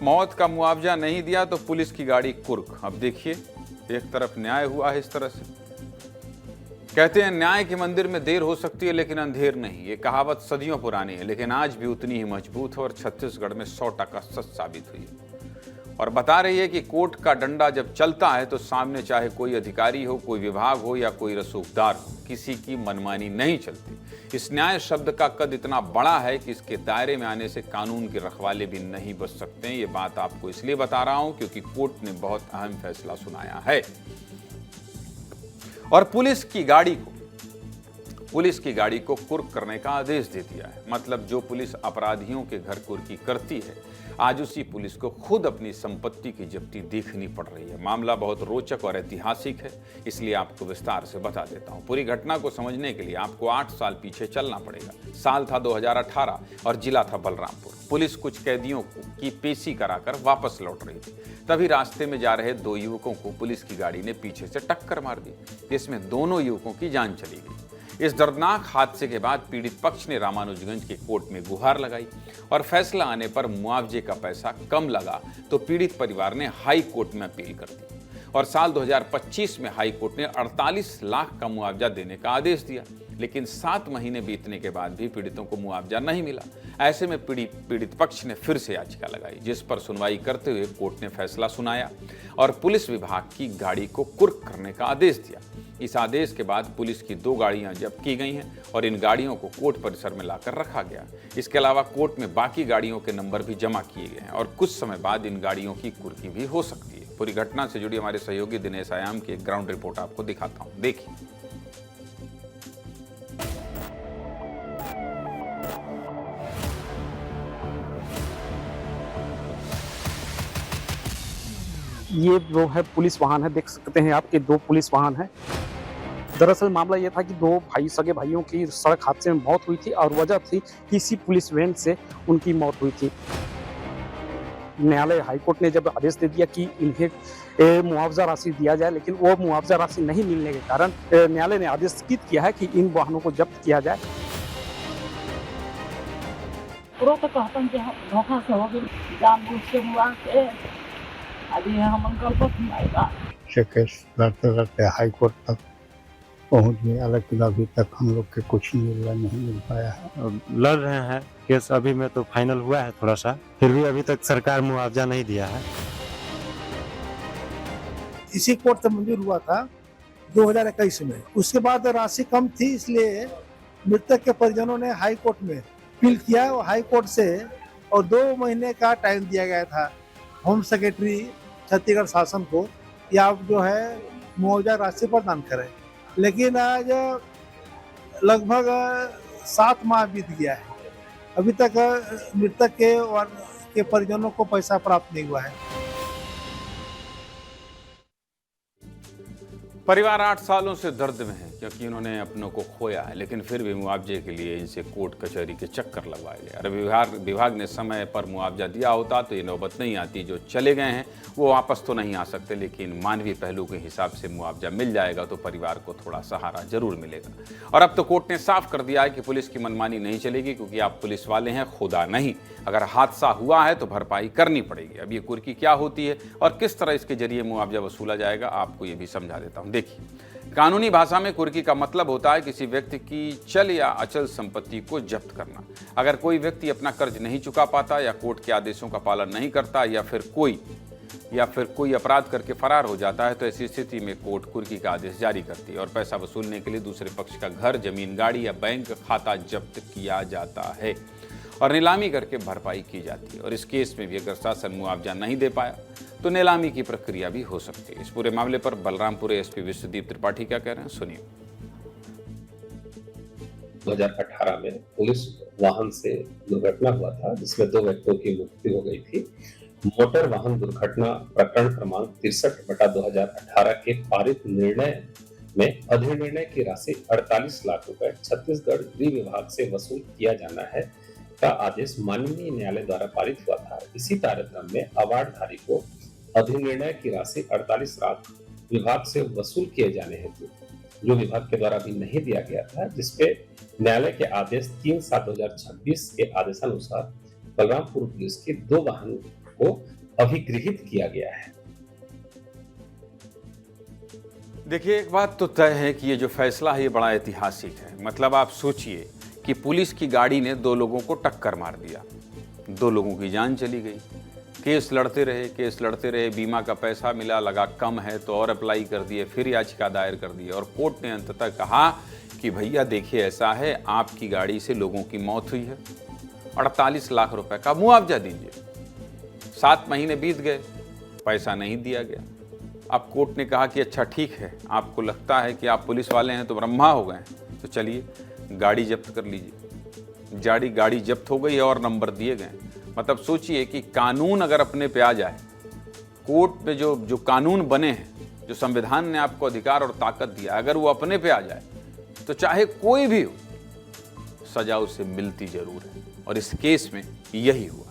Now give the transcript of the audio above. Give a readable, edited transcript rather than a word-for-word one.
मौत का मुआवजा नहीं दिया तो पुलिस की गाड़ी कुर्क। अब देखिए, एक तरफ न्याय हुआ है इस तरह से। कहते हैं न्याय के मंदिर में देर हो सकती है लेकिन अंधेर नहीं। ये कहावत सदियों पुरानी है लेकिन आज भी उतनी ही मजबूत है और छत्तीसगढ़ में 100% सच साबित हुई है। और बता रही है कि कोर्ट का डंडा जब चलता है तो सामने चाहे कोई अधिकारी हो, कोई विभाग हो या कोई रसूखदार हो, किसी की मनमानी नहीं चलती। इस न्याय शब्द का कद इतना बड़ा है कि इसके दायरे में आने से कानून के रखवाले भी नहीं बच सकते। ये बात आपको इसलिए बता रहा हूं क्योंकि कोर्ट ने बहुत अहम फैसला सुनाया है। और पुलिस की गाड़ी को कुर्क करने का आदेश दे दिया है। मतलब जो पुलिस अपराधियों के घर कुर्की करती है, आज उसी पुलिस को खुद अपनी संपत्ति की जब्ती देखनी पड़ रही है। मामला बहुत रोचक और ऐतिहासिक है, इसलिए आपको विस्तार से बता देता हूं। पूरी घटना को समझने के लिए आपको 8 साल पीछे चलना पड़ेगा। साल था 2018 और जिला था बलरामपुर। पुलिस कुछ कैदियों की पेशी कराकर वापस लौट रही थी। तभी रास्ते में जा रहे 2 युवकों को पुलिस की गाड़ी ने पीछे से टक्कर मार दी, जिसमें दोनों युवकों की जान चली गई। इस दर्दनाक हादसे के बाद पीड़ित पक्ष ने रामानुजगंज के कोर्ट में गुहार लगाई और फैसला आने पर मुआवजे का पैसा कम लगा तो पीड़ित परिवार ने हाई कोर्ट में अपील कर दी और साल 2025 में हाई कोर्ट ने 48 लाख का मुआवजा देने का आदेश दिया। लेकिन 7 महीने बीतने के बाद भी पीड़ितों को मुआवजा नहीं मिला। ऐसे में पीड़ित पक्ष ने फिर से याचिका लगाई, जिस पर सुनवाई करते हुए कोर्ट ने फैसला सुनाया और पुलिस विभाग की गाड़ी को कुर्क करने का आदेश दिया। इस आदेश के बाद पुलिस की 2 गाड़ियां जब्त की गई हैं और इन गाड़ियों को कोर्ट परिसर में लाकर रखा गया। इसके अलावा कोर्ट में बाकी गाड़ियों के नंबर भी जमा किए गए हैं और कुछ समय बाद इन गाड़ियों की कुर्की भी हो सकती है। पूरी घटना से जुड़ी हमारे सहयोगी दिनेश आयाम की एक ग्राउंड रिपोर्ट आपको दिखाता हूं, देखिए। ये वो है पुलिस वाहन है, देख सकते हैं आप, ये 2 पुलिस वाहन है। दरअसल मामला ये था कि 2 सगे भाइयों की सड़क हादसे में मौत हुई थी और वजह थी कि इसी पुलिस वैन से उनकी मौत हुई थी। न्यायालय हाईकोर्ट ने जब आदेश दे दिया कि इन्हें मुआवजा राशि दिया जाए, लेकिन वो मुआवजा राशि नहीं मिलने के कारण न्यायालय ने आदेश किया है कि इन वाहनों को जब्त किया जाए। केस लड़ते लड़ते हाई कोर्ट तक पहुंच गया, लेकिन अभी तक हम लोग के कुछ नहीं मिल पाया है। लड़ रहे हैं केस, अभी में तो फाइनल हुआ है थोड़ा सा, फिर भी अभी तक सरकार मुआवजा नहीं दिया है। इसी कोर्ट से मंजूर हुआ था 2021 में। उसके बाद राशि कम थी, इसलिए मृतक के परिजनों ने हाई कोर्ट में अपील किया और हाई कोर्ट से और 2 महीने का टाइम दिया गया था होम सेक्रेटरी छत्तीसगढ़ शासन को कि आप जो है मुआवजा राशि प्रदान करें। लेकिन आज लगभग 7 माह बीत गया है, अभी तक मृतक के परिजनों को पैसा प्राप्त नहीं हुआ है। परिवार 8 सालों से दर्द में है क्योंकि उन्होंने अपनों को खोया है, लेकिन फिर भी मुआवजे के लिए इनसे कोर्ट कचहरी के चक्कर लगवाए गए। अगर विभाग ने समय पर मुआवजा दिया होता तो ये नौबत नहीं आती। जो चले गए हैं वो वापस तो नहीं आ सकते, लेकिन मानवीय पहलू के हिसाब से मुआवजा मिल जाएगा तो परिवार को थोड़ा सहारा जरूर मिलेगा। और अब तो कोर्ट ने साफ कर दिया है कि पुलिस की मनमानी नहीं चलेगी, क्योंकि आप पुलिस वाले हैं, खुदा नहीं। अगर हादसा हुआ है तो भरपाई करनी पड़ेगी। अब ये कुर्की क्या होती है और किस तरह इसके जरिए मुआवजा वसूला जाएगा, आपको ये भी समझा देता हूँ। देखिए, कानूनी भाषा में कुर्की का मतलब होता है किसी व्यक्ति की चल या अचल संपत्ति को जब्त करना। अगर कोई व्यक्ति अपना कर्ज नहीं चुका पाता या कोर्ट के आदेशों का पालन नहीं करता या फिर कोई अपराध करके फरार हो जाता है तो ऐसी स्थिति में कोर्ट कुर्की का आदेश जारी करती है और पैसा वसूलने के लिए दूसरे पक्ष का घर, जमीन, गाड़ी या बैंक खाता जब्त किया जाता है और नीलामी करके भरपाई की जाती है। और इस केस में भी अगर शासन मुआवजा नहीं दे पाया तो नीलामी की प्रक्रिया भी हो सकती है। इस पूरे मामले पर बलरामपुर एसपी विश्वदीप त्रिपाठी क्या कह रहे हैं, सुनिए। 2018 में पुलिस वाहन से दुर्घटना हुआ था जिसमें 2 व्यक्तियों की मृत्यु हो गई थी। मोटर वाहन दुर्घटना प्रकरण क्रमांक 63/2018 के पारित निर्णय में अधिनिर्णय की राशि 48 लाख रुपए छत्तीसगढ़ गृह विभाग से वसूल किया जाना है का आदेश माननीय न्यायालय द्वारा पारित हुआ था। इसी तारतम्य में अवार्डधारी को अधिनिर्णय की राशि 48 लाख विभाग से वसूल किए जाने हेतु जो विभाग के द्वारा भी नहीं दिया गया था, जिसपे न्यायालय के आदेश 3/7/2026 के आदेशानुसार बलरामपुर पुलिस की 2 वाहन को अभिगृहित किया गया है। देखिए, एक बात तो तय है कि ये जो फैसला है ये बड़ा ऐतिहासिक है। मतलब आप सोचिए कि पुलिस की गाड़ी ने 2 लोगों को टक्कर मार दिया, 2 लोगों की जान चली गई। केस लड़ते रहे, बीमा का पैसा मिला, लगा कम है तो और अप्लाई कर दिए, फिर याचिका दायर कर दी और कोर्ट ने अंततः कहा कि भैया देखिए ऐसा है, आपकी गाड़ी से लोगों की मौत हुई है, 48 लाख रुपए का मुआवजा दीजिए। 7 महीने बीत गए, पैसा नहीं दिया गया। अब कोर्ट ने कहा कि अच्छा ठीक है, आपको लगता है कि आप पुलिस वाले हैं तो ब्रह्मा हो गए, तो चलिए गाड़ी जब्त कर लीजिए। गाड़ी जब्त हो गई और नंबर दिए गए। मतलब सोचिए कि कानून अगर अपने पे आ जाए, कोर्ट में जो कानून बने हैं, जो संविधान ने आपको अधिकार और ताकत दिया, अगर वो अपने पे आ जाए तो चाहे कोई भी हो, सजा उसे मिलती जरूर है। और इस केस में यही हुआ।